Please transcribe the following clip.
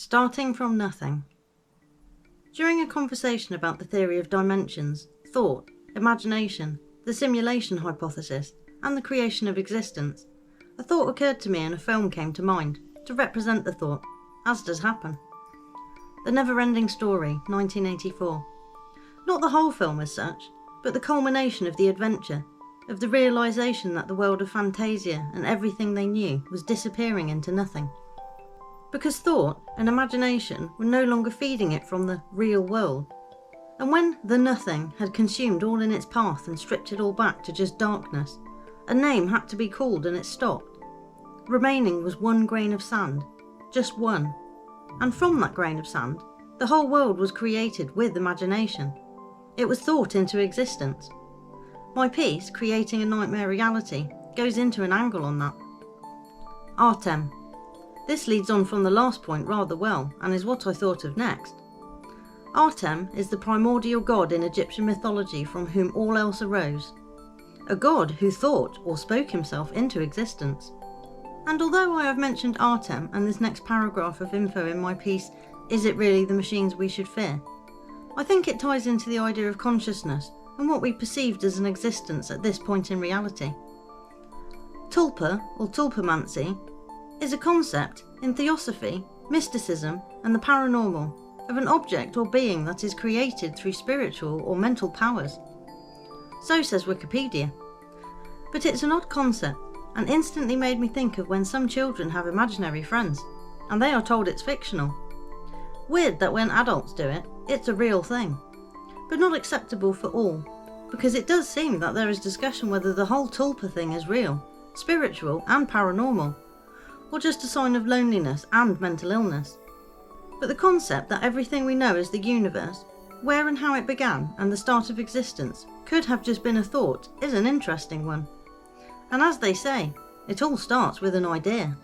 Starting from nothing. During a conversation about the theory of dimensions, thought, imagination, the simulation hypothesis, and the creation of existence, a thought occurred to me and a film came to mind to represent the thought, as does happen. The Never-Ending Story, 1984. Not the whole film as such, but the culmination of the adventure, of the realisation that the world of Fantasia and everything they knew was disappearing into nothing. Because thought and imagination were no longer feeding it from the real world. And when the nothing had consumed all in its path and stripped it all back to just darkness, a name had to be called and it stopped. Remaining was one grain of sand, just one. And from that grain of sand, the whole world was created with imagination. It was thought into existence. My piece, Creating a Nightmare Reality, goes into an angle on that. Artem. This leads on from the last point rather well, and is what I thought of next. Artem is the primordial god in Egyptian mythology from whom all else arose. A god who thought or spoke himself into existence. And although I have mentioned Artem and this next paragraph of info in my piece, Is It Really the Machines We Should Fear?, I think it ties into the idea of consciousness and what we perceived as an existence at this point in reality. Tulpa, or tulpamancy, is a concept in theosophy, mysticism, and the paranormal of an object or being that is created through spiritual or mental powers. So says Wikipedia. But it's an odd concept and instantly made me think of when some children have imaginary friends and they are told it's fictional. Weird that when adults do it, it's a real thing, but not acceptable for all, because it does seem that there is discussion whether the whole tulpa thing is real, spiritual and paranormal, or just a sign of loneliness and mental illness. But the concept that everything we know is the universe, where and how it began and the start of existence, could have just been a thought is an interesting one. And as they say, it all starts with an idea.